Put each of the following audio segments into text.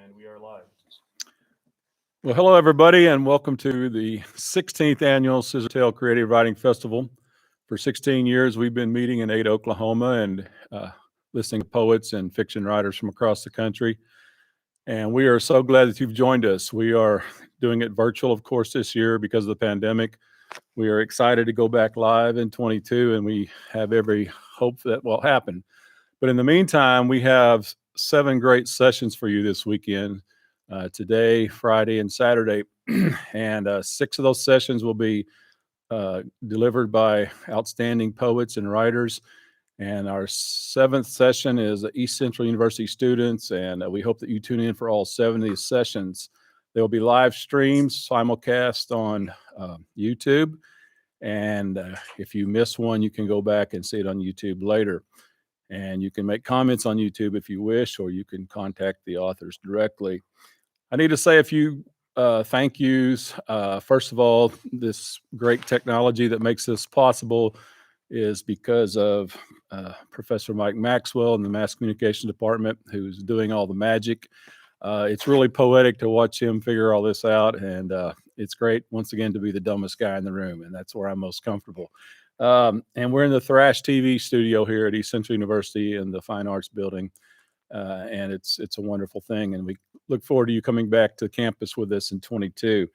And we are live. Well, hello, everybody, and welcome to the 16th Annual Scissortail Creative Writing Festival. For 16 years, we've been meeting in Ada, Oklahoma, and listening to poets and fiction writers from across the country. And we are so glad that you've joined us. We are doing it virtual, of course, this year because of the pandemic. We are excited to go back live in 22, and we have every hope that will happen. But in the meantime, we have 7 great sessions for you this weekend, today, Friday, and Saturday. And 6 of those sessions will be delivered by outstanding poets and writers. And our 7th session is East Central University students, and we hope that you tune in for all 7 of these sessions. There will be live streams, simulcast on YouTube. And if you miss one, you can go back and see it on YouTube later. And you can make comments on YouTube if you wish, or you can contact the authors directly. I need to say a few thank yous. First of all, this great technology that makes this possible is because of Professor Mike Maxwell in the Mass Communication Department, who's doing all the magic. It's really poetic to watch him figure all this out, and it's great, once again, to be the dumbest guy in the room, and that's where I'm most comfortable. And we're in the Thrash TV studio here at East Central University in the Fine Arts Building. And it's a wonderful thing. And we look forward to you coming back to campus with us in 22.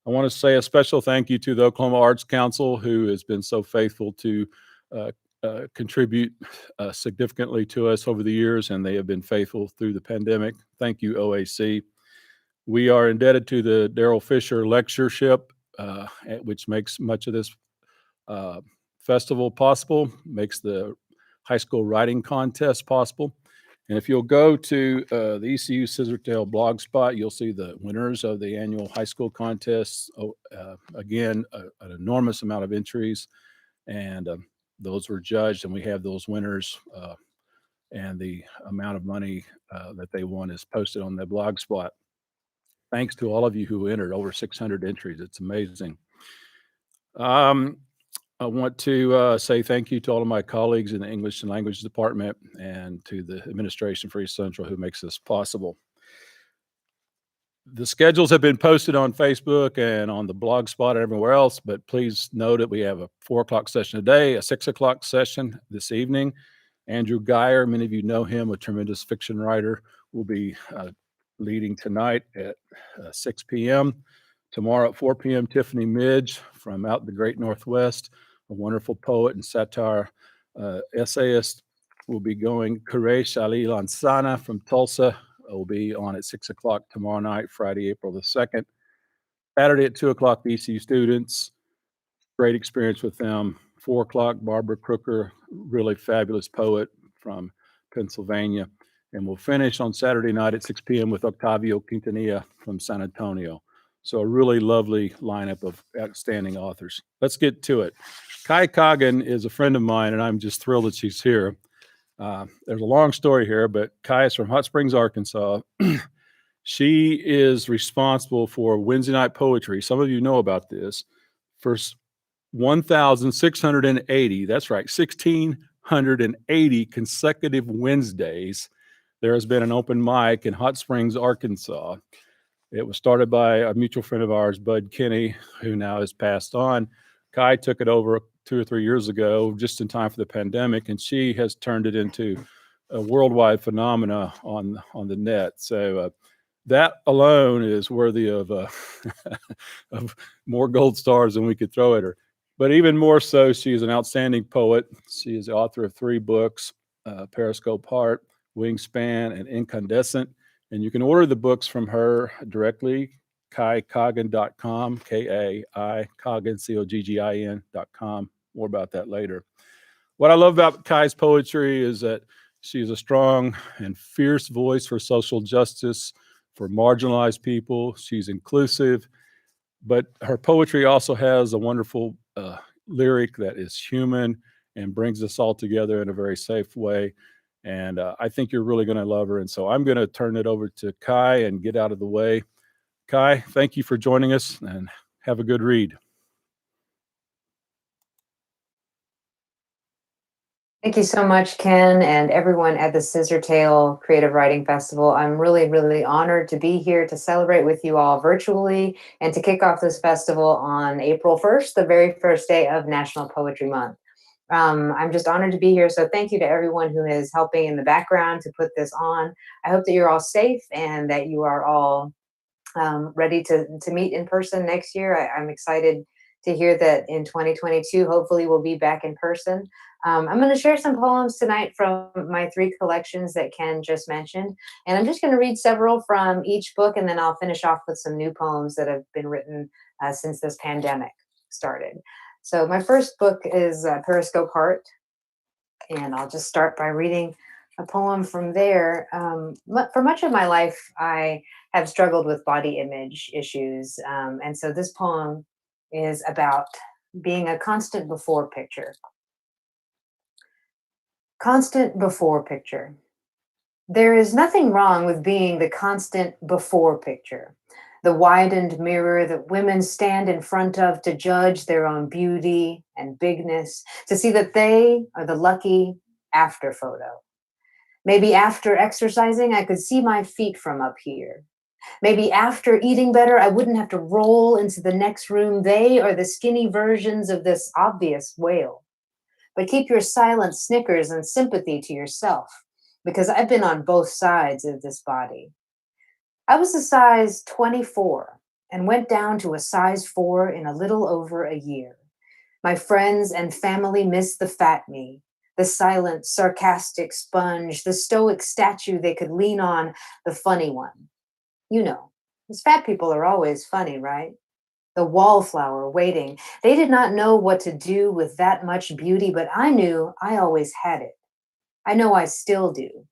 I want to say a special thank you to the Oklahoma Arts Council, who has been so faithful to contribute significantly to us over the years, and they have been faithful through the pandemic. Thank you, OAC. We are indebted to the Darrell Fisher Lectureship, which makes much of this festival possible, makes the high school writing contest possible. And if you'll go to the ECU Scissortail blog spot, you'll see the winners of the annual high school contests. Again, an enormous amount of entries, and those were judged, and we have those winners, and the amount of money that they won is posted on the blog spot. Thanks to all of you who entered, over 600 entries. It's amazing. I want to say thank you to all of my colleagues in the English and Language Department and to the administration for East Central who makes this possible. The schedules have been posted on Facebook and on the blog spot and everywhere else, but please note that we have a 4 o'clock session today, a 6 o'clock session this evening. Andrew Geyer, many of you know him, a tremendous fiction writer, will be leading tonight at 6 p.m. Tomorrow at 4 p.m., Tiffany Midge from out in the Great Northwest, a wonderful poet and satire essayist, will be going. Quresh Ali Lansana from Tulsa will be on at 6 o'clock tomorrow night, Friday, April the 2nd. Saturday at 2 o'clock, BC students. Great experience with them. 4 o'clock, Barbara Crooker, really fabulous poet from Pennsylvania. And we'll finish on Saturday night at 6 p.m. with Octavio Quintanilla from San Antonio. So a really lovely lineup of outstanding authors. Let's get to it. Kai Coggin is a friend of mine, and I'm just thrilled that she's here. There's a long story here, but Kai is from Hot Springs, Arkansas. She is responsible for Wednesday night poetry. Some of you know about this. For 1,680, that's right, 1,680 consecutive Wednesdays, there has been an open mic in Hot Springs, Arkansas. It was started by a mutual friend of ours, Bud Kinney, who now has passed on. Kai took it over 2 or 3 years ago, just in time for the pandemic, and she has turned it into a worldwide phenomena on the net. So that alone is worthy of of more gold stars than we could throw at her. But even more so, she is an outstanding poet. She is the author of 3 books, Periscope Heart, Wingspan, and Incandescent. And you can order the books from her directly, KaiCoggin.com, K-A-I, Coggin, C-O-G-G-I-N.com. More about that later. What I love about Kai's poetry is that she's a strong and fierce voice for social justice, for marginalized people. She's inclusive, but her poetry also has a wonderful lyric that is human and brings us all together in a very safe way. And I think you're really going to love her. And so I'm going to turn it over to Kai and get out of the way. Kai, thank you for joining us, and have a good read. Thank you so much, Ken, and everyone at the Scissortail Creative Writing Festival. I'm really, really honored to be here to celebrate with you all virtually and to kick off this festival on April 1st, the very first day of National Poetry Month. I'm just honored to be here. So thank you to everyone who is helping in the background to put this on. I hope that you're all safe and that you are all ready to meet in person next year. I'm excited to hear that in 2022, hopefully we'll be back in person. I'm going to share some poems tonight from my three collections that Ken just mentioned. And I'm just going to read several from each book, and then I'll finish off with some new poems that have been written since this pandemic started. So my first book is Periscope Heart, and I'll just start by reading a poem from there. For much of my life, I have struggled with body image issues. And so this poem is about being a constant before picture. Constant before picture. There is nothing wrong with being the constant before picture, the widened mirror that women stand in front of to judge their own beauty and bigness, to see that they are the lucky after photo. Maybe after exercising, I could see my feet from up here. Maybe after eating better, I wouldn't have to roll into the next room. They are the skinny versions of this obvious whale. But keep your silent snickers and sympathy to yourself, because I've been on both sides of this body. I was a size 24 and went down to a size 4 in a little over a year. My friends and family miss the fat me, the silent, sarcastic sponge, the stoic statue they could lean on, the funny one. You know, because fat people are always funny, right? The wallflower waiting. They did not know what to do with that much beauty, but I knew I always had it. I know I still do.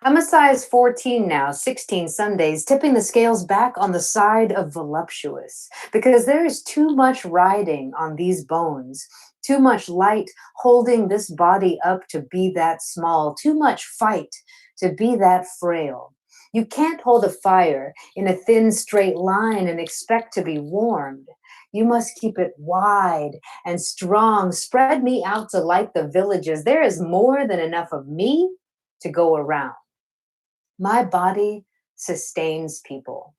I'm a size 14 now, 16 some days, tipping the scales back on the side of voluptuous because there is too much riding on these bones, too much light holding this body up to be that small, too much fight to be that frail. You can't hold a fire in a thin, straight line and expect to be warmed. You must keep it wide and strong. Spread me out to light the villages. There is more than enough of me to go around. My body sustains people,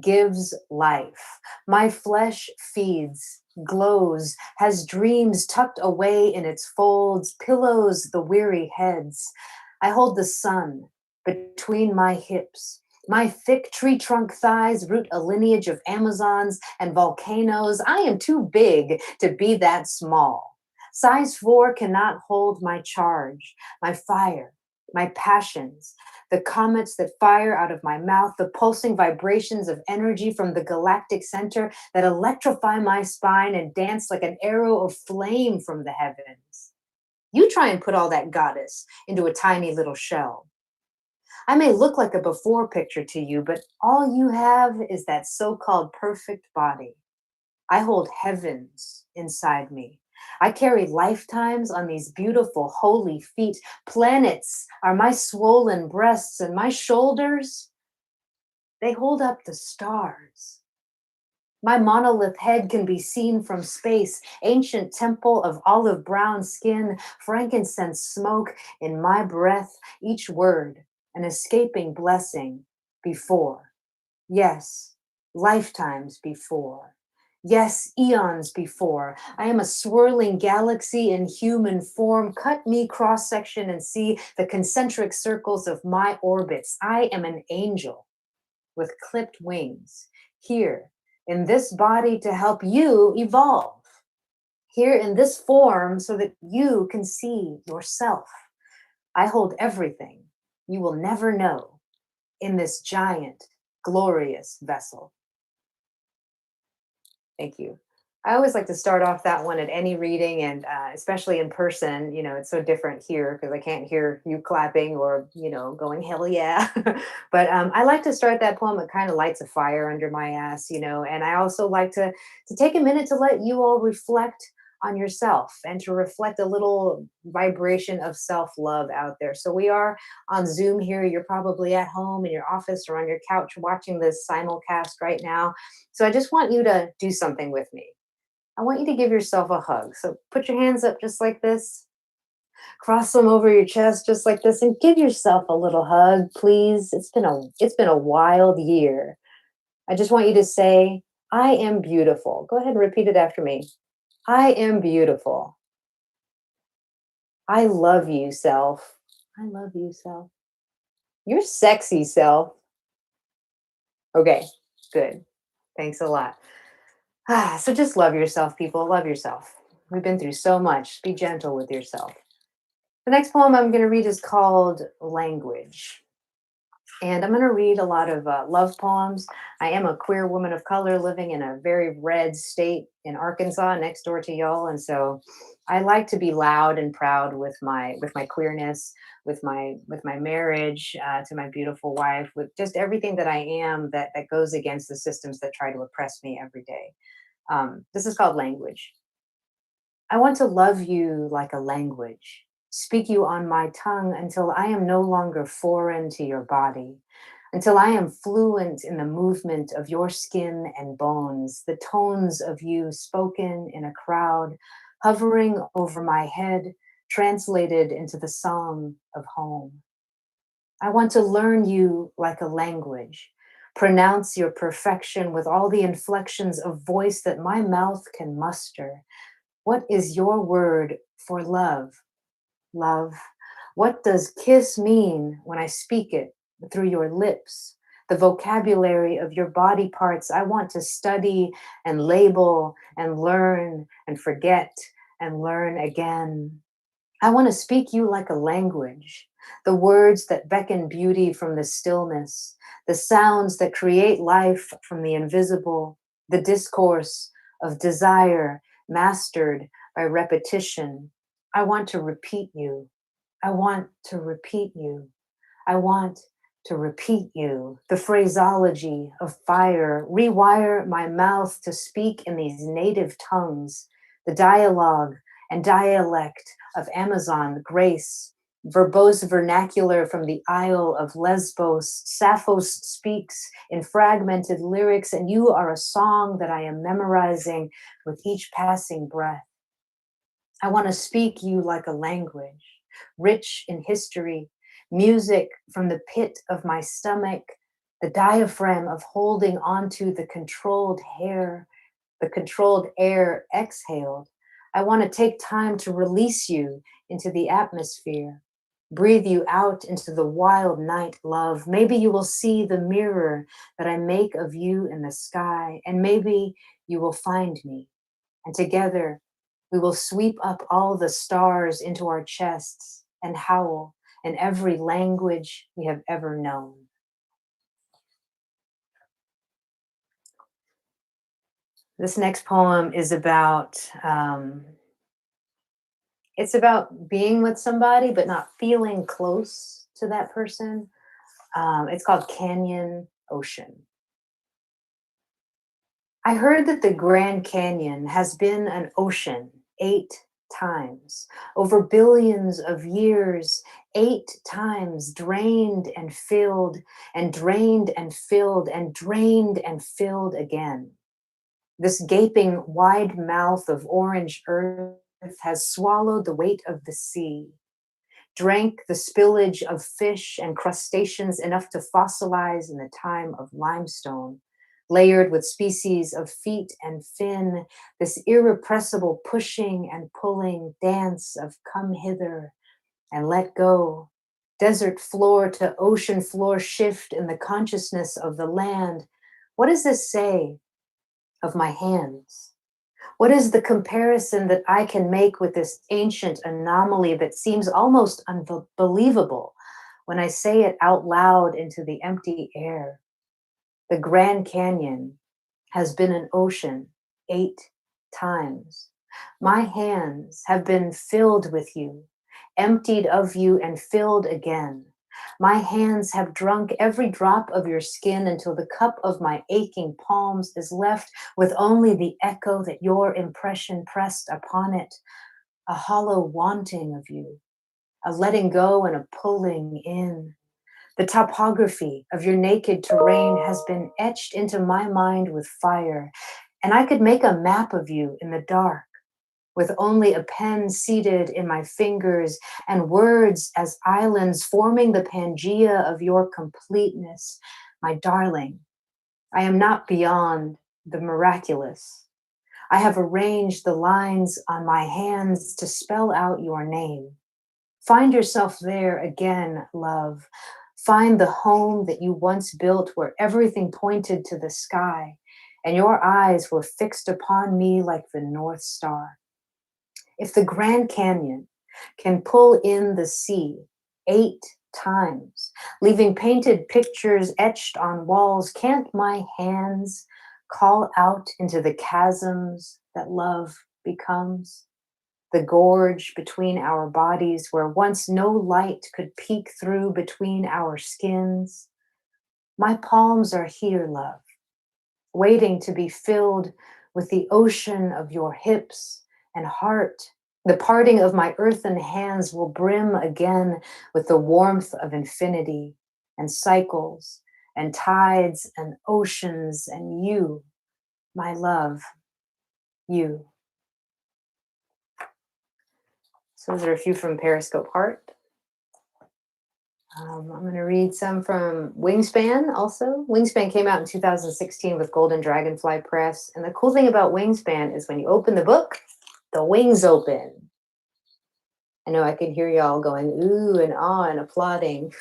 gives life. My flesh feeds, glows, has dreams tucked away in its folds, pillows the weary heads. I hold the sun between my hips. My thick tree trunk thighs root a lineage of Amazons and volcanoes. I am too big to be that small. Size 4 cannot hold my charge, my fire, my passions, the comets that fire out of my mouth, the pulsing vibrations of energy from the galactic center that electrify my spine and dance like an arrow of flame from the heavens. You try and put all that goddess into a tiny little shell. I may look like a before picture to you, but all you have is that so called perfect body. I hold heavens inside me. I carry lifetimes on these beautiful, holy feet. Planets are my swollen breasts, and my shoulders, they hold up the stars. My monolith head can be seen from space, ancient temple of olive brown skin, frankincense smoke in my breath, each word an escaping blessing before. Yes, lifetimes before. Yes, eons before. I am a swirling galaxy in human form. Cut me cross section and see the concentric circles of my orbits. I am an angel with clipped wings, here in this body to help you evolve, here in this form so that you can see yourself. I hold everything you will never know in this giant, glorious vessel. Thank you. I always like to start off that one at any reading, and especially in person. You know, it's so different here because I can't hear you clapping or, going, hell yeah. But I like to start that poem. It kind of lights a fire under my ass, and I also like to take a minute to let you all reflect on yourself and to reflect a little vibration of self-love out there. So we are on Zoom here. You're probably at home in your office or on your couch watching this simulcast right now. So I just want you to do something with me. I want you to give yourself a hug. So put your hands up just like this. Cross them over your chest just like this and give yourself a little hug, please. It's been a wild year. I just want you to say, I am beautiful. Go ahead and repeat it after me. I am beautiful. I love you, self. I love you, self. You're sexy, self. Okay, good. Thanks a lot. So just love yourself, people. Love yourself. We've been through so much. Be gentle with yourself. The next poem I'm going to read is called Language. And I'm going to read a lot of love poems. I am a queer woman of color living in a very red state in Arkansas, next door to y'all, and so I like to be loud and proud with my queerness, with my marriage to my beautiful wife, with just everything that I am that goes against the systems that try to oppress me every day. This is called Language. I want to love you like a language, speak you on my tongue until I am no longer foreign to your body, until I am fluent in the movement of your skin and bones, the tones of you spoken in a crowd, hovering over my head, translated into the song of home. I want to learn you like a language, pronounce your perfection with all the inflections of voice that my mouth can muster. What is your word for love? Love. What does kiss mean when I speak it through your lips? The vocabulary of your body parts I want to study and label and learn and forget and learn again. I want to speak you like a language, the words that beckon beauty from the stillness, the sounds that create life from the invisible, the discourse of desire mastered by repetition. I want to repeat you. I want to repeat you. I want to repeat you. The phraseology of fire, rewire my mouth to speak in these native tongues, the dialogue and dialect of Amazon, grace, verbose vernacular from the Isle of Lesbos. Sappho's speaks in fragmented lyrics, and you are a song that I am memorizing with each passing breath. I want to speak you like a language, rich in history, music from the pit of my stomach, the diaphragm of holding onto the controlled air exhaled. I want to take time to release you into the atmosphere, breathe you out into the wild night love. Maybe you will see the mirror that I make of you in the sky, and maybe you will find me. And together, we will sweep up all the stars into our chests and howl in every language we have ever known. This next poem is it's about being with somebody but not feeling close to that person. It's called Canyon Ocean. I heard that the Grand Canyon has been an ocean 8 times, over billions of years, 8 times drained and filled, and drained and filled, and drained and filled again. This gaping wide mouth of orange earth has swallowed the weight of the sea, drank the spillage of fish and crustaceans enough to fossilize in the time of limestone, layered with species of feet and fin, this irrepressible pushing and pulling dance of come hither and let go, desert floor to ocean floor shift in the consciousness of the land. What does this say of my hands? What is the comparison that I can make with this ancient anomaly that seems almost unbelievable when I say it out loud into the empty air? The Grand Canyon has been an ocean 8 times. My hands have been filled with you, emptied of you, and filled again. My hands have drunk every drop of your skin until the cup of my aching palms is left with only the echo that your impression pressed upon it, a hollow wanting of you, a letting go and a pulling in. The topography of your naked terrain has been etched into my mind with fire, and I could make a map of you in the dark. with only a pen seated in my fingers and words as islands forming the Pangea of your completeness. My darling, I am not beyond the miraculous. I have arranged the lines on my hands to spell out your name. Find yourself there again, love. Find the home that you once built where everything pointed to the sky and your eyes were fixed upon me like the North Star. If the Grand Canyon can pull in the sea 8 times, leaving painted pictures etched on walls, can't my hands call out into the chasms that love becomes? The gorge between our bodies where once no light could peek through between our skins. My palms are here, love, waiting to be filled with the ocean of your hips and heart. The parting of my earthen hands will brim again with the warmth of infinity and cycles and tides and oceans and you, my love, you. So those are a few from Periscope Heart. I'm going to read some from Wingspan also. Wingspan came out in 2016 with Golden Dragonfly Press. And the cool thing about Wingspan is when you open the book, the wings open. I know I can hear y'all going ooh and ah and applauding.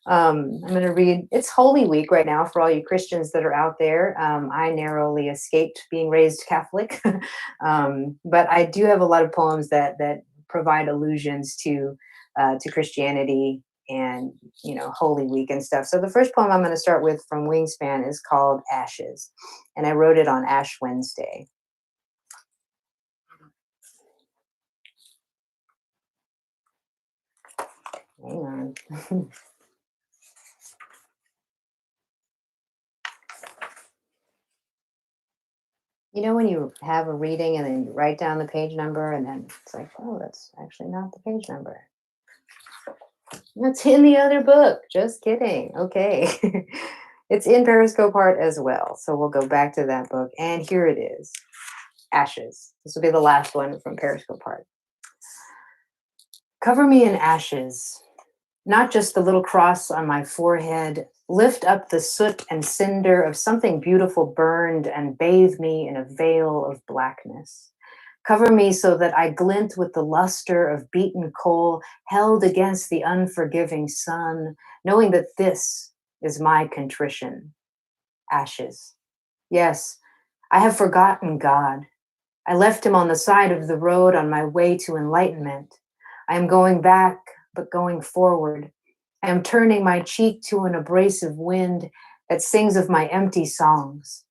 I'm going to read, it's Holy Week right now for all you Christians that are out there. I narrowly escaped being raised Catholic, but I do have a lot of poems that provide allusions to Christianity and, you know, Holy Week and stuff. So the first poem I'm going to start with from Wingspan is called Ashes, and I wrote it on Ash Wednesday. Hang on. You know, when you have a reading and then you write down the page number and then it's like, oh, that's actually not the page number. It's in the other book. Just kidding. Okay. It's in Periscope Heart as well. So we'll go back to that book. And here it is. Ashes. This will be the last one from Periscope Heart. Cover me in ashes, not just the little cross on my forehead. Lift up the soot and cinder of something beautiful burned and bathe me in a veil of blackness. Cover me so that I glint with the luster of beaten coal held against the unforgiving sun, knowing that this is my contrition. Ashes. Yes, I have forgotten God. I left him on the side of the road on my way to enlightenment. I am going back, but going forward. I am turning my cheek to an abrasive wind that sings of my empty songs,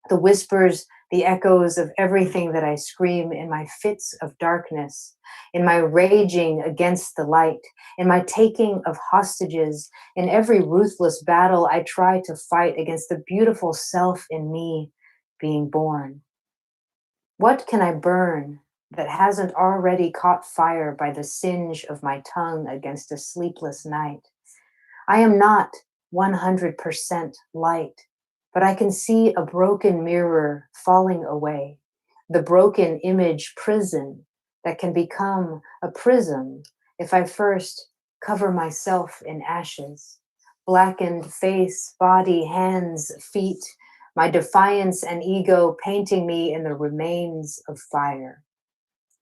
the whispers, the echoes of everything that I scream in my fits of darkness, in my raging against the light, in my taking of hostages, in every ruthless battle I try to fight against the beautiful self in me being born. What can I burn that hasn't already caught fire by the singe of my tongue against a sleepless night? I am not 100% light, but I can see a broken mirror falling away, the broken image prison that can become a prism if I first cover myself in ashes. Blackened face, body, hands, feet, my defiance and ego painting me in the remains of fire.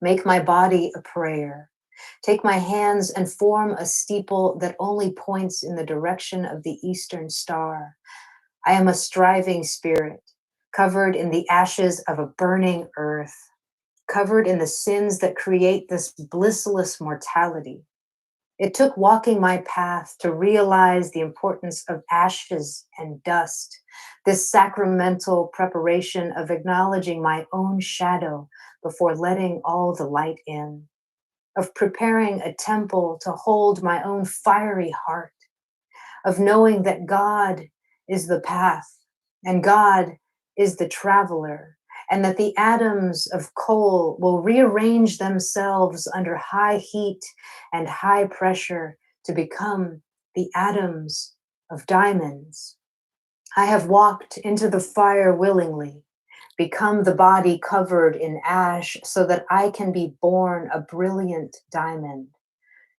Make my body a prayer. Take my hands and form a steeple that only points in the direction of the eastern star. I am a striving spirit, covered in the ashes of a burning earth, covered in the sins that create this blissless mortality. It took walking my path to realize the importance of ashes and dust, this sacramental preparation of acknowledging my own shadow before letting all the light in, of preparing a temple to hold my own fiery heart, of knowing that God is the path and God is the traveler, and that the atoms of coal will rearrange themselves under high heat and high pressure to become the atoms of diamonds. I have walked into the fire willingly, become the body covered in ash so that I can be born a brilliant diamond.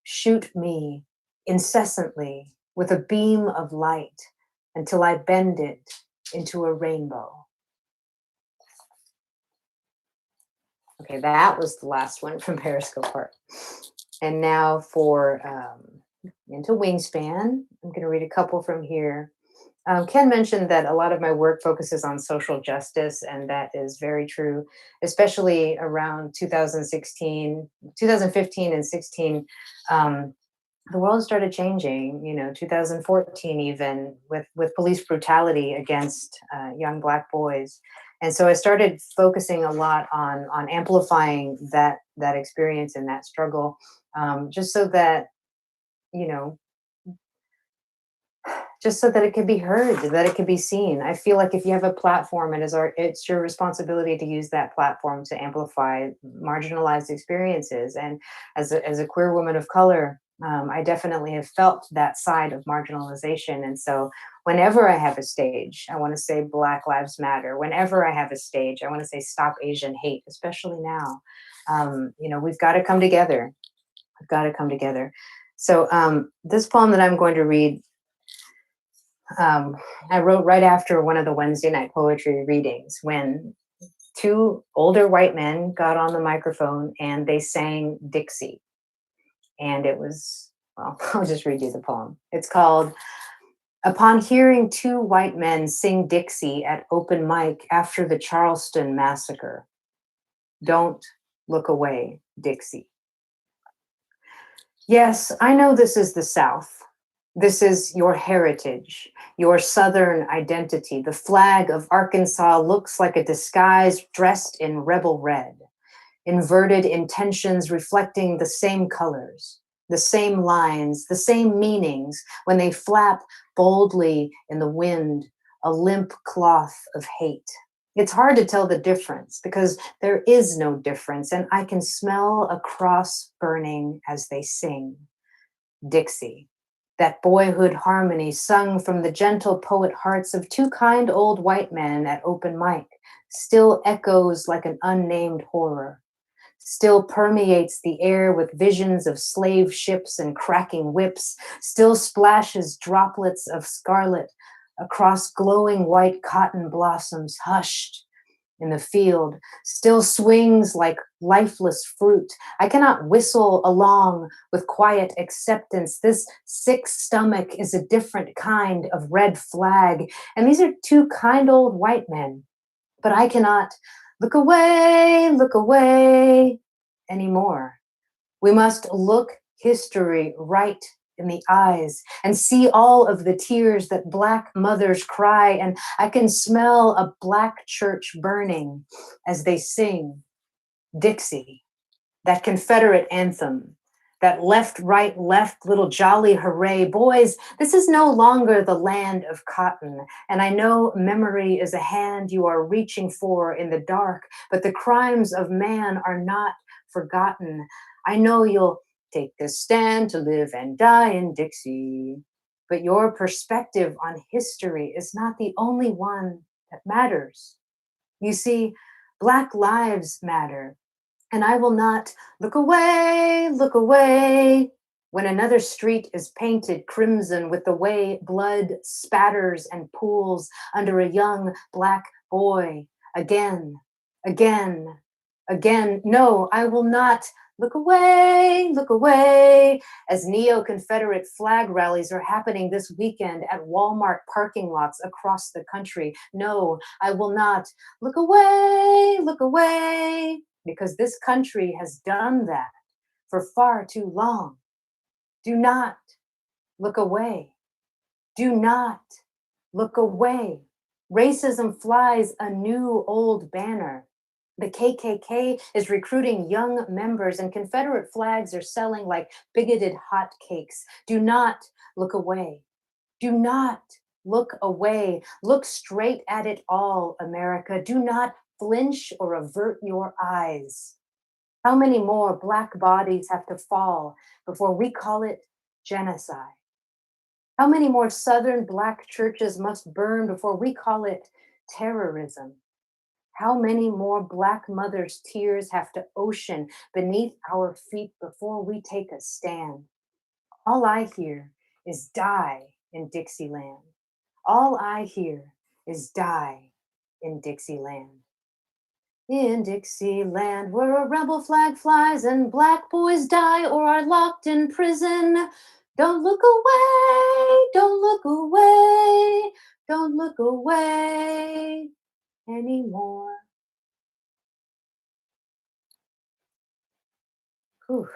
Shoot me incessantly with a beam of light until I bend it into a rainbow. Okay, that was the last one from Periscope Heart. And now for into Wingspan. I'm going to read a couple from here. Ken mentioned that a lot of my work focuses on social justice, and that is very true, especially around 2015 and 16. The world started changing, 2014 even with police brutality against young Black boys. And so I started focusing a lot on amplifying that experience and that struggle, just so that, you know, just so that it could be heard, that it could be seen. I feel like if you have a platform, it's your responsibility to use that platform to amplify marginalized experiences. And as a queer woman of color, I definitely have felt that side of marginalization. And so whenever I have a stage, I want to say Black Lives Matter. Whenever I have a stage, I want to say Stop Asian Hate, especially now. We've got to come together. We've got to come together. So this poem that I'm going to read, I wrote right after one of the Wednesday night poetry readings when two older white men got on the microphone and they sang Dixie. And it was, well, I'll just read you the poem. It's called, Upon Hearing Two White Men Sing Dixie at Open Mic After the Charleston Massacre, Don't Look Away, Dixie. Yes, I know this is the South. This is your heritage, your Southern identity. The flag of Arkansas looks like a disguise dressed in rebel red, inverted intentions reflecting the same colors, the same lines, the same meanings when they flap boldly in the wind, a limp cloth of hate. It's hard to tell the difference because there is no difference, and I can smell a cross burning as they sing. Dixie. That boyhood harmony sung from the gentle poet hearts of two kind old white men at open mic still echoes like an unnamed horror, still permeates the air with visions of slave ships and cracking whips, still splashes droplets of scarlet across glowing white cotton blossoms hushed in the field, still swings like lifeless fruit. I cannot whistle along with quiet acceptance. This sick stomach is a different kind of red flag. And these are two kind old white men. But I cannot look away anymore. We must look history right in the eyes and see all of the tears that Black mothers cry. And I can smell a Black church burning as they sing Dixie, that Confederate anthem, that left, right, left, little jolly hooray. Boys, this is no longer the land of cotton. And I know memory is a hand you are reaching for in the dark, but the crimes of man are not forgotten. I know you'll take a stand to live and die in Dixie, but your perspective on history is not the only one that matters. You see, Black lives matter, and I will not look away when another street is painted crimson with the way blood spatters and pools under a young Black boy again. No, I will not look away, as neo-Confederate flag rallies are happening this weekend at Walmart parking lots across the country. No, I will not look away, because this country has done that for far too long. Do not look away. Do not look away. Racism flies a new old banner. The KKK is recruiting young members, and Confederate flags are selling like bigoted hotcakes. Do not look away. Do not look away. Look straight at it all, America. Do not flinch or avert your eyes. How many more Black bodies have to fall before we call it genocide? How many more Southern Black churches must burn before we call it terrorism? How many more Black mothers' tears have to ocean beneath our feet before we take a stand? All I hear is die in Dixieland. All I hear is die in Dixieland. In Dixieland, where a rebel flag flies and Black boys die or are locked in prison. Don't look away, don't look away, don't look away anymore. Whew.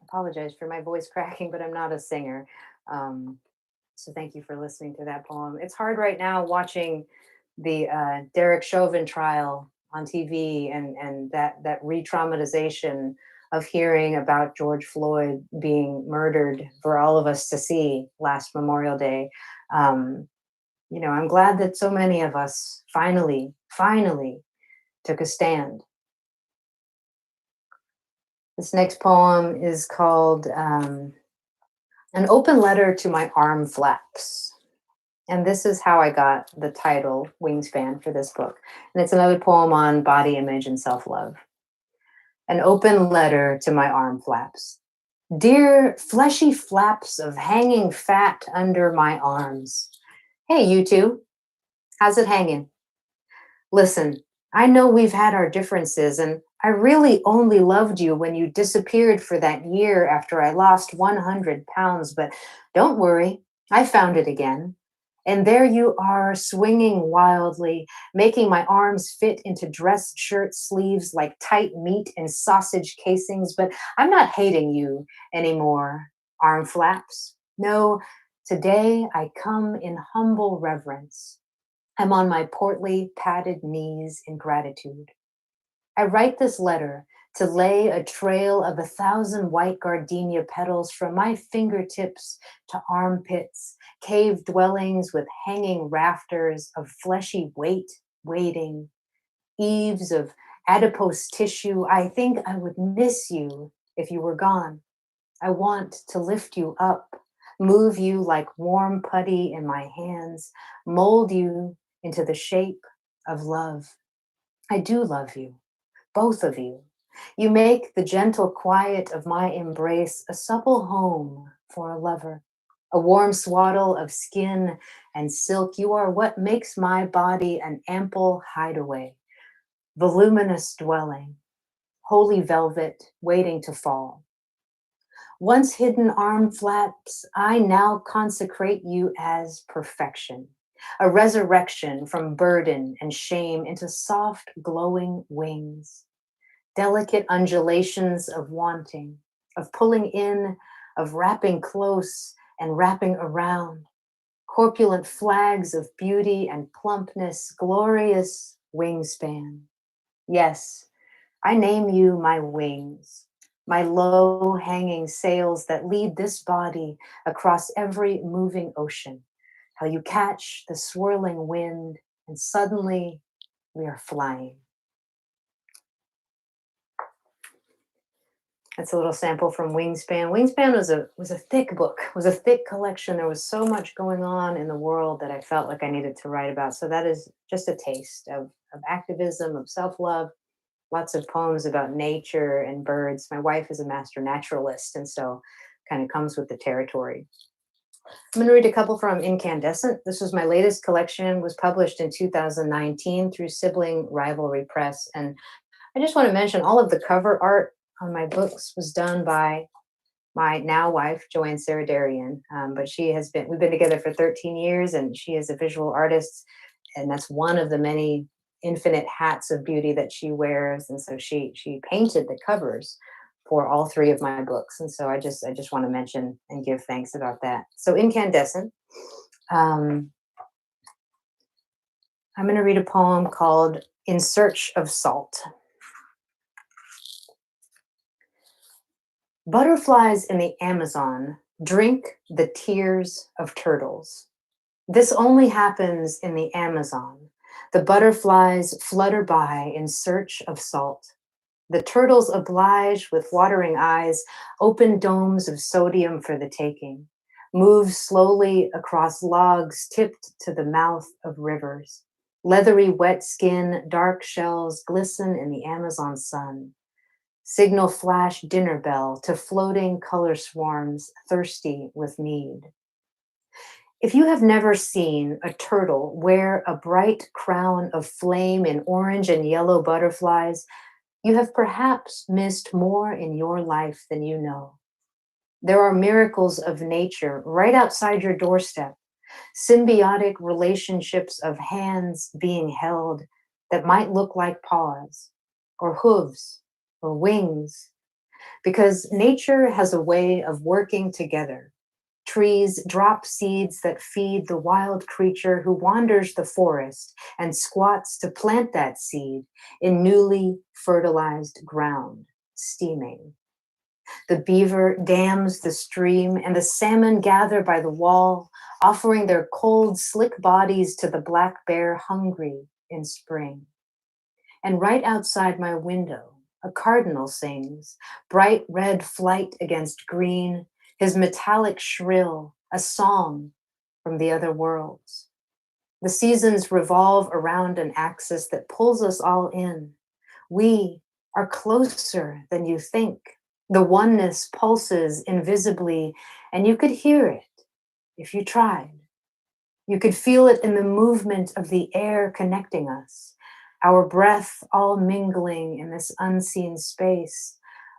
Apologize for my voice cracking, but I'm not a singer. So thank you for listening to that poem. It's hard right now watching the Derek Chauvin trial on TV and that re-traumatization of hearing about George Floyd being murdered for all of us to see last Memorial Day. I'm glad that so many of us finally took a stand. This next poem is called An Open Letter to My Arm Flaps. And this is how I got the title Wingspan for this book. And it's another poem on body image and self-love. An open letter to my arm flaps. Dear fleshy flaps of hanging fat under my arms. Hey, you two, how's it hanging? Listen, I know we've had our differences, and I really only loved you when you disappeared for that year after I lost 100 pounds, but don't worry, I found it again. And there you are, swinging wildly, making my arms fit into dress shirt sleeves like tight meat and sausage casings, but I'm not hating you anymore, arm flaps. No, today I come in humble reverence. I'm on my portly, padded knees in gratitude. I write this letter to lay a trail of 1,000 white gardenia petals from my fingertips to armpits, cave dwellings with hanging rafters of fleshy weight waiting, eaves of adipose tissue. I think I would miss you if you were gone. I want to lift you up, move you like warm putty in my hands, mold you into the shape of love. I do love you, both of you. You make the gentle quiet of my embrace a supple home for a lover, a warm swaddle of skin and silk. You are what makes my body an ample hideaway, voluminous dwelling, holy velvet waiting to fall. Once hidden arm flaps, I now consecrate you as perfection, a resurrection from burden and shame into soft, glowing wings, delicate undulations of wanting, of pulling in, of wrapping close and wrapping around, corpulent flags of beauty and plumpness, glorious wingspan. Yes, I name you my wings, my low hanging sails that lead this body across every moving ocean. How you catch the swirling wind and suddenly we are flying. That's a little sample from Wingspan. Wingspan was a thick book, was a thick collection. There was so much going on in the world that I felt like I needed to write about. So that is just a taste of activism, of self-love, lots of poems about nature and birds. My wife is a master naturalist, and so kind of comes with the territory. I'm going to read a couple from Incandescent. This was my latest collection, was published in 2019 through Sibling Rivalry Press. And I just want to mention all of the cover art on my books was done by my now wife, Joanne Saradarian. But we've been together for 13 years, and she is a visual artist. And that's one of the many infinite hats of beauty that she wears. And so she painted the covers for all three of my books. And so I just want to mention and give thanks about that. So Incandescent. I'm going to read a poem called In Search of Salt. Butterflies in the Amazon drink the tears of turtles. This only happens in the Amazon. The butterflies flutter by in search of salt. The turtles oblige with watering eyes, open domes of sodium for the taking, move slowly across logs tipped to the mouth of rivers. Leathery wet skin, dark shells glisten in the Amazon sun. Signal flash dinner bell to floating color swarms thirsty with need. If you have never seen a turtle wear a bright crown of flame in orange and yellow butterflies, you have perhaps missed more in your life than you know. There are miracles of nature right outside your doorstep, symbiotic relationships of hands being held that might look like paws, or hooves, or wings, because nature has a way of working together. Trees drop seeds that feed the wild creature who wanders the forest and squats to plant that seed in newly fertilized ground, steaming. The beaver dams the stream, and the salmon gather by the wall, offering their cold, slick bodies to the black bear hungry in spring. And right outside my window, a cardinal sings, bright red flight against green, his metallic shrill, a song from the other worlds. The seasons revolve around an axis that pulls us all in. We are closer than you think. The oneness pulses invisibly, and you could hear it if you tried. You could feel it in the movement of the air connecting us, our breath all mingling in this unseen space.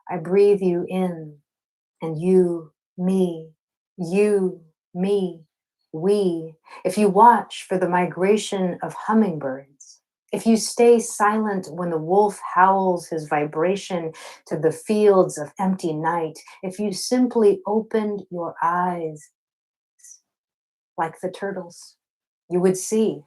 I breathe you in, and you, me, we. If you watch for the migration of hummingbirds, if you stay silent when the wolf howls his vibration to the fields of empty night, if you simply opened your eyes like the turtles, you would see.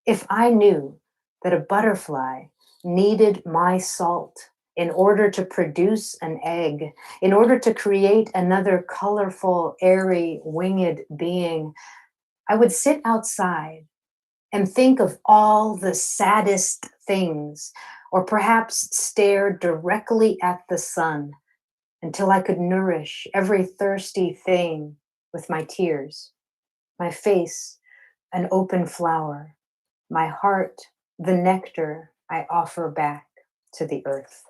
If I knew that a butterfly needed my salt in order to produce an egg, in order to create another colorful, airy, winged being, I would sit outside and think of all the saddest things, or perhaps stare directly at the sun until I could nourish every thirsty thing with my tears, my face, an open flower, my heart, the nectar I offer back to the earth.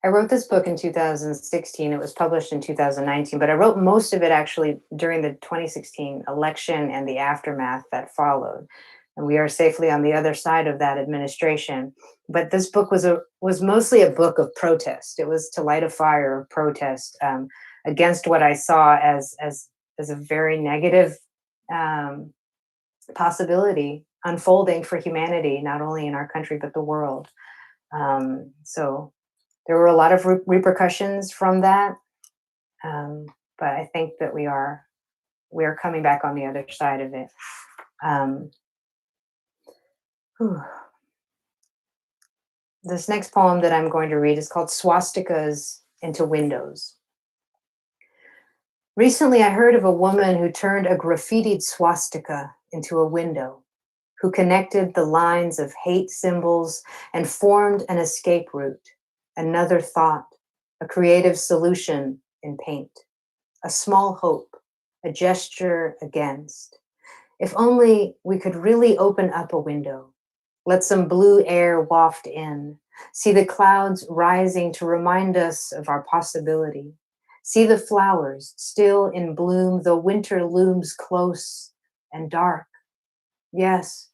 I wrote this book in 2016. It was published in 2019, but I wrote most of it actually during the 2016 election and the aftermath that followed. And we are safely on the other side of that administration. But this book was mostly a book of protest. It was to light a fire of protest against what I saw as a very negative possibility unfolding for humanity, not only in our country but the world. So there were a lot of repercussions from that, but I think that we are coming back on the other side of it. This next poem that I'm going to read is called Swastikas into Windows. Recently, I heard of a woman who turned a graffitied swastika into a window, who connected the lines of hate symbols and formed an escape route, another thought, a creative solution in paint, a small hope, a gesture against. If only we could really open up a window, let some blue air waft in, see the clouds rising to remind us of our possibility, see the flowers still in bloom though winter looms close and dark. Yes,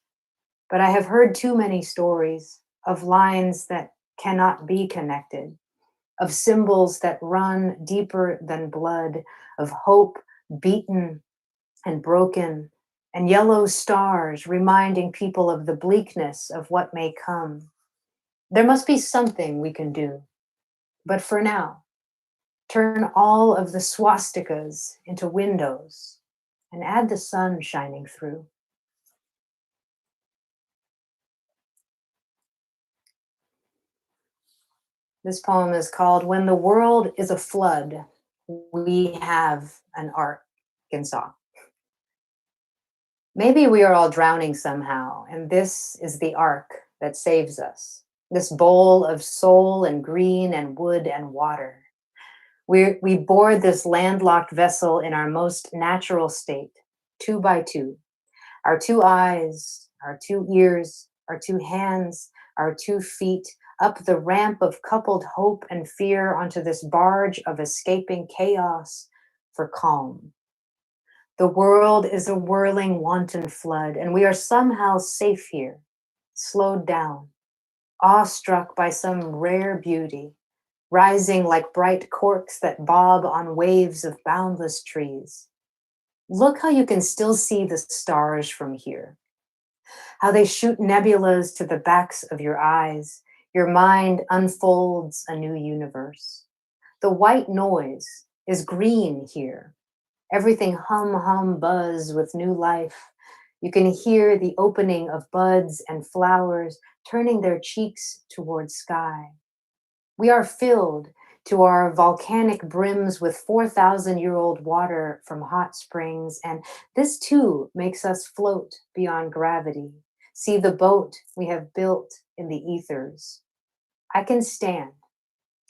but I have heard too many stories of lines that cannot be connected, of symbols that run deeper than blood, of hope beaten and broken, and yellow stars reminding people of the bleakness of what may come. There must be something we can do. But for now, turn all of the swastikas into windows and add the sun shining through. This poem is called When the World is a Flood, We Have an Arkansas. Maybe we are all drowning somehow, and this is the ark that saves us. This bowl of soul and green and wood and water. We board this landlocked vessel in our most natural state, 2 by 2. Our 2 eyes, our 2 ears, our 2 hands, our 2 feet, up the ramp of coupled hope and fear onto this barge of escaping chaos for calm. The world is a whirling wanton flood, and we are somehow safe here, slowed down, awestruck by some rare beauty, rising like bright corks that bob on waves of boundless trees. Look how you can still see the stars from here, how they shoot nebulas to the backs of your eyes. Your mind unfolds a new universe. The white noise is green here. Everything hum, hum, buzz with new life. You can hear the opening of buds and flowers turning their cheeks toward sky. We are filled to our volcanic brims with 4,000-year-old water from hot springs, and this too makes us float beyond gravity. See the boat we have built in the ethers. I can stand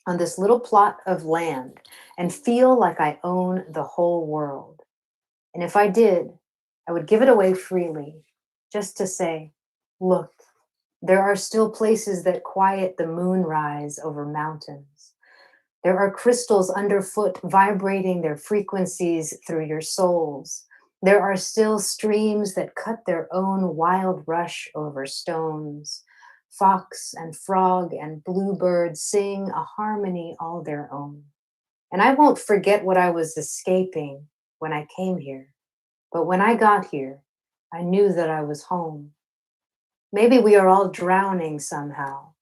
on this little plot of land and feel like I own the whole world. And if I did, I would give it away freely, just to say, look, there are still places that quiet the moonrise over mountains. There are crystals underfoot vibrating their frequencies through your souls. There are still streams that cut their own wild rush over stones. Fox and frog and bluebird sing a harmony all their own. And I won't forget what I was escaping when I came here. But when I got here, I knew that I was home. Maybe we are all drowning somehow,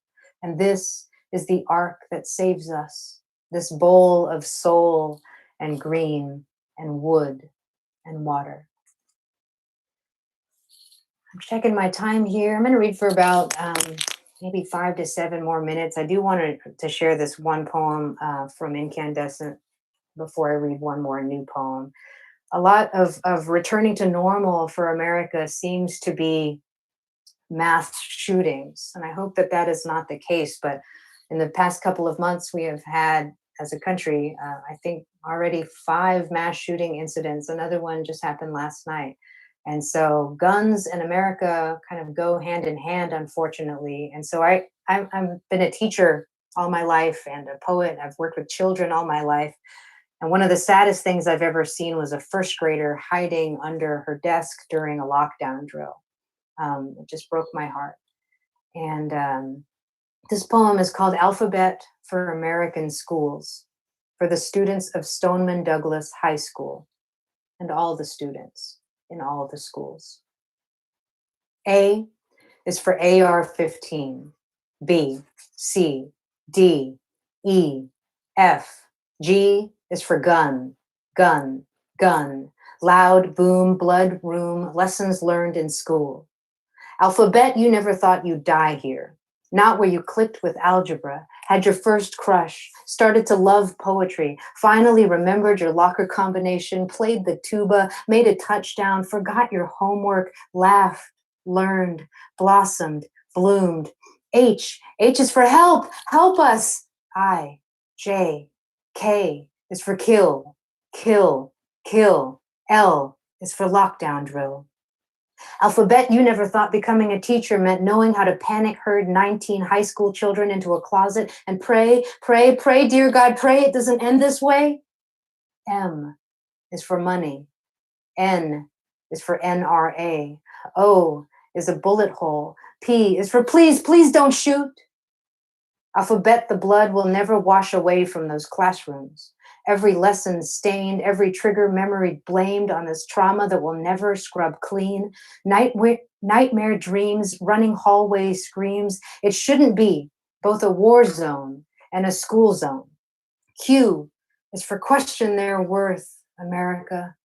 and this is the ark that saves us, this bowl of soul and green and wood and water. I'm checking my time here. I'm going to read for about maybe 5 to 7 more minutes. I do want to share this one poem from Incandescent before I read one more new poem. A lot of returning to normal for America seems to be mass shootings. And I hope that that is not the case. But in the past couple of months, we have had, as a country, I think already 5 mass shooting incidents. Another one just happened last night. And so guns and America kind of go hand in hand, unfortunately. And so I've been a teacher all my life and a poet. I've worked with children all my life. And one of the saddest things I've ever seen was a first grader hiding under her desk during a lockdown drill. It just broke my heart. And this poem is called Alphabet for American Schools, for the students of Stoneman Douglas High School and all the students in all the schools. A is for AR-15, B, C, D, E, F. G is for gun, gun, gun, loud boom, blood room, lessons learned in school. Alphabet, you never thought you'd die here. Not where you clicked with algebra, had your first crush, started to love poetry, finally remembered your locker combination, played the tuba, made a touchdown, forgot your homework, laughed, learned, blossomed, bloomed. H is for help, help us. I, J, K is for kill, kill, kill. L is for lockdown drill. Alphabet, you never thought becoming a teacher meant knowing how to panic herd 19 high school children into a closet and pray, pray, pray, dear God, pray it doesn't end this way. M is for money. N is for NRA. O is a bullet hole. P is for please, please don't shoot. Alphabet, the blood will never wash away from those classrooms. Every lesson stained, every trigger memory blamed on this trauma that will never scrub clean. Nightmare dreams, running hallway screams. It shouldn't be both a war zone and a school zone. Q is for question their worth, America.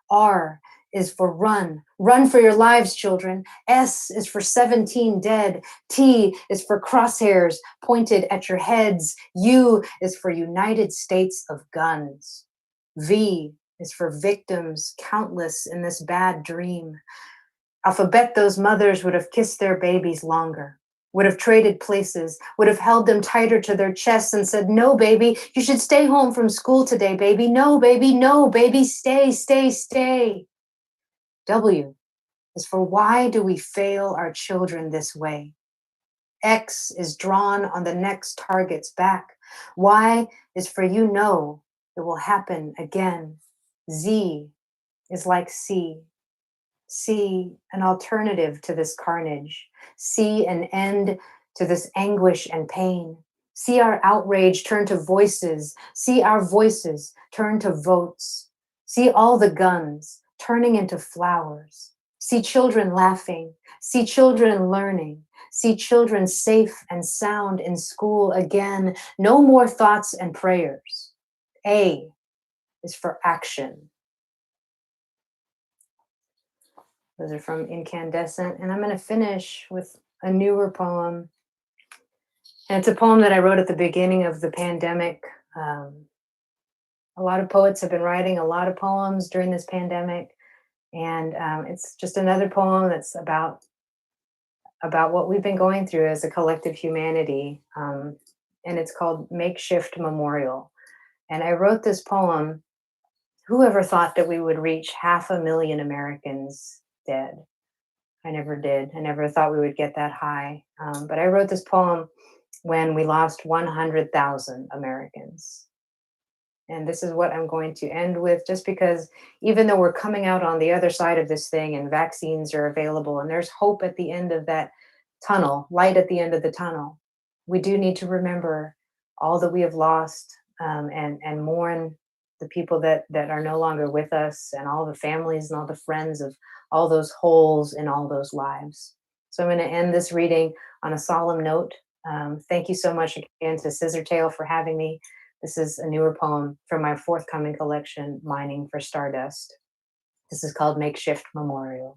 R is for run. Run for your lives, children. S is for 17 dead. T is for crosshairs pointed at your heads. U is for United States of guns. V is for victims, countless in this bad dream. Alphabet, those mothers would have kissed their babies longer. would have traded places, would have held them tighter to their chests and said, no, baby, you should stay home from school today, baby. No, baby, stay, stay, stay. W is for why do we fail our children this way? X is drawn on the next target's back. Y is for you know it will happen again. Z is like C. See an alternative to this carnage. See an end to this anguish and pain. See our outrage turn to voices. See our voices turn to votes. See all the guns turning into flowers. See children laughing. See children learning. See children safe and sound in school again. No more thoughts and prayers. A is for action. Those are from Incandescent. And I'm going to finish with a newer poem. And it's a poem that I wrote at the beginning of the pandemic. A lot of poets have been writing a lot of poems during this pandemic. And it's just another poem that's about what we've been going through as a collective humanity. And it's called Makeshift Memorial. And I wrote this poem. Whoever thought that we would reach 500,000 Americans dead? I never did. I never thought we would get that high. But I wrote this poem when we lost 100,000 Americans. And this is what I'm going to end with, just because even though we're coming out on the other side of this thing and vaccines are available and there's hope at the end of that tunnel, light at the end of the tunnel, we do need to remember all that we have lost, and mourn the people that are no longer with us, and all the families and all the friends of all those holes in all those lives. So I'm going to end this reading on a solemn note. Thank you so much again to Scissortail for having me. This is a newer poem from my forthcoming collection, Mining for Stardust. This is called Makeshift Memorial.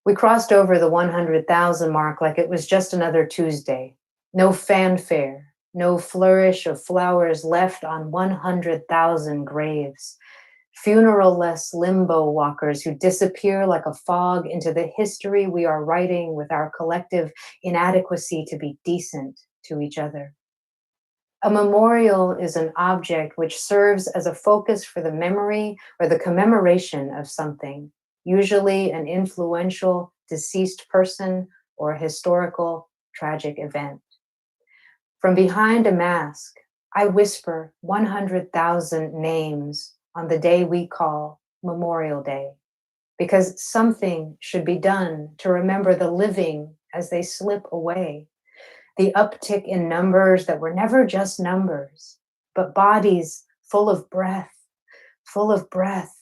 We crossed over the 100,000 mark like it was just another Tuesday. No fanfare, no flourish of flowers left on 100,000 graves. Funeral-less limbo walkers who disappear like a fog into the history we are writing with our collective inadequacy to be decent to each other. A memorial is an object which serves as a focus for the memory or the commemoration of something, usually an influential deceased person or a historical tragic event. From behind a mask, I whisper 100,000 names on the day we call Memorial Day, because something should be done to remember the living as they slip away. The uptick in numbers that were never just numbers, but bodies full of breath, full of breath,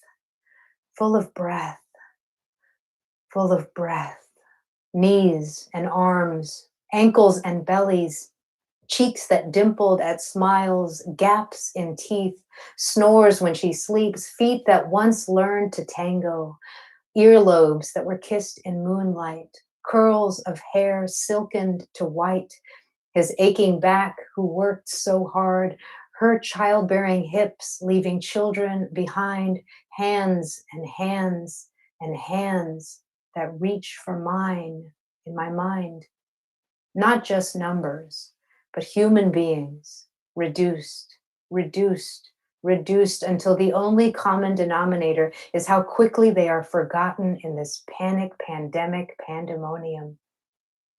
full of breath, full of breath. Knees and arms, ankles and bellies, cheeks that dimpled at smiles, gaps in teeth, snores when she sleeps, feet that once learned to tango, earlobes that were kissed in moonlight, curls of hair silkened to white, his aching back who worked so hard, her childbearing hips leaving children behind, hands and hands and hands that reach for mine in my mind. Not just numbers, but human beings, reduced, reduced, reduced until the only common denominator is how quickly they are forgotten in this panic, pandemic, pandemonium.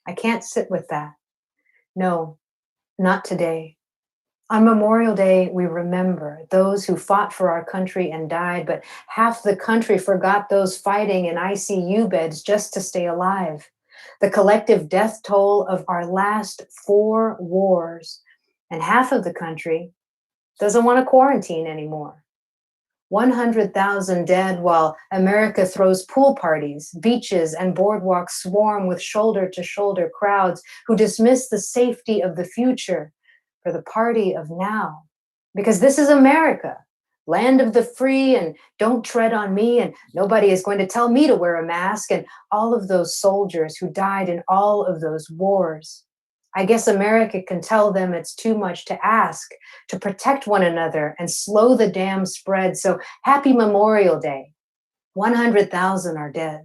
I can't sit with that. No, not today. On Memorial Day, we remember those who fought for our country and died, but half the country forgot those fighting in ICU beds just to stay alive. The collective death toll of our last 4 wars, and half of the country doesn't want to quarantine anymore. 100,000 dead while America throws pool parties, beaches and boardwalks swarm with shoulder-to-shoulder crowds who dismiss the safety of the future for the party of now. Because this is America, land of the free, and don't tread on me, and nobody is going to tell me to wear a mask, and all of those soldiers who died in all of those wars. I guess America can tell them it's too much to ask to protect one another and slow the damn spread. So happy Memorial Day. 100,000 are dead.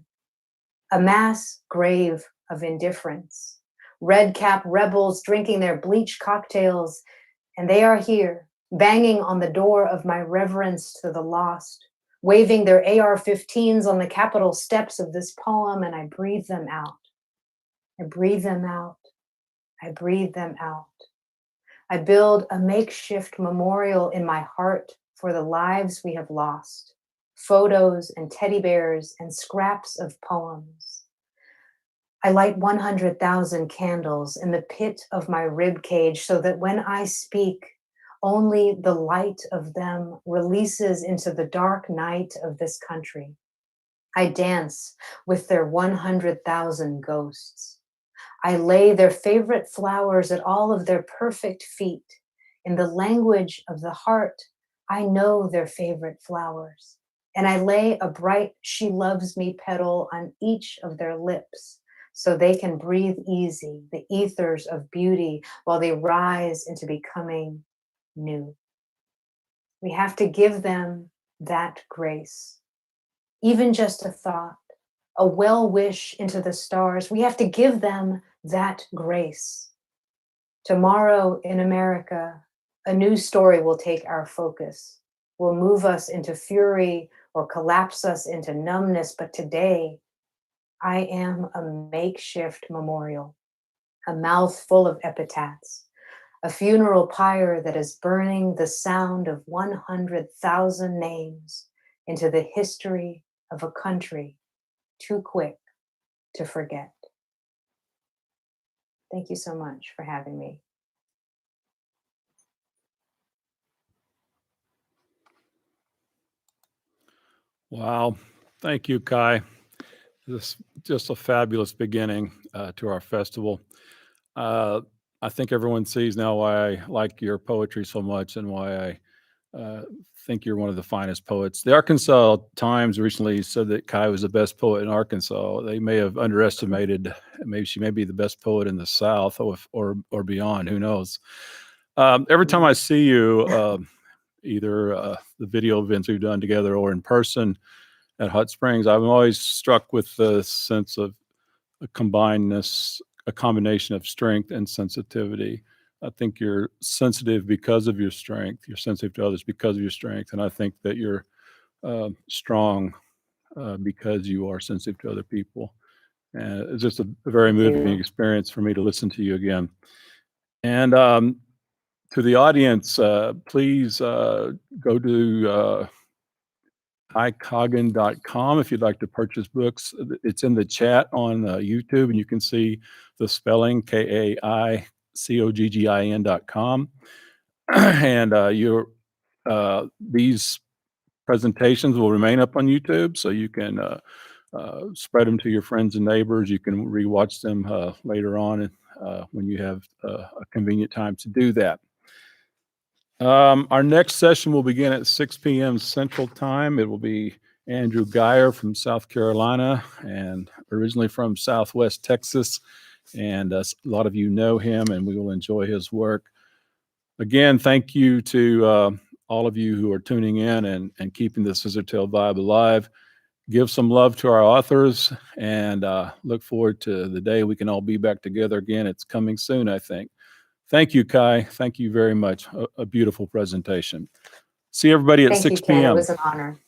A mass grave of indifference. red cap rebels drinking their bleach cocktails, and they are here, banging on the door of my reverence to the lost, waving their AR-15s on the Capitol steps of this poem, and I breathe them out. I breathe them out. I breathe them out. I build a makeshift memorial in my heart for the lives we have lost, photos and teddy bears and scraps of poems. I light 100,000 candles in the pit of my rib cage so that when I speak, only the light of them releases into the dark night of this country. I dance with their 100,000 ghosts. I lay their favorite flowers at all of their perfect feet. In the language of the heart, I know their favorite flowers. And I lay a bright "She Loves Me" petal on each of their lips so they can breathe easy, the ethers of beauty, while they rise into becoming new. We have to give them that grace. Even just a thought, a well wish into the stars, we have to give them that grace. Tomorrow in America, a new story will take our focus, will move us into fury or collapse us into numbness. But today, I am a makeshift memorial, a mouth full of epitaphs, a funeral pyre that is burning the sound of 100,000 names into the history of a country too quick to forget. Thank you so much for having me. Wow. Thank you, Kai. This is just a fabulous beginning to our festival. I think everyone sees now why I like your poetry so much and why I think you're one of the finest poets. The Arkansas Times recently said that Kai was the best poet in Arkansas. They may have underestimated, maybe she may be the best poet in the South or beyond, who knows. Every time I see you, either the video events we've done together or in person at Hot Springs, I'm always struck with the sense of a combination of strength and sensitivity. I think you're sensitive because of your strength. You're sensitive to others because of your strength. And I think that you're strong because you are sensitive to other people. And it's just a very moving experience for me to listen to you again. And to the audience, please go to Coggin.com if you'd like to purchase books. It's in the chat on YouTube, and you can see the spelling KAICOGGIN.com. And these presentations will remain up on YouTube, so you can spread them to your friends and neighbors. You can rewatch them later on when you have a convenient time to do that. Our next session will begin at 6 p.m. Central Time. It will be Andrew Geyer from South Carolina and originally from Southwest Texas. And a lot of you know him, and we will enjoy his work. Again, thank you to all of you who are tuning in and keeping the Scissortail vibe alive. Give some love to our authors, and look forward to the day we can all be back together again. It's coming soon, I think. Thank you, Kai. Thank you very much. A beautiful presentation. See everybody at 6 Thank you, Ken. It p.m. was an honor.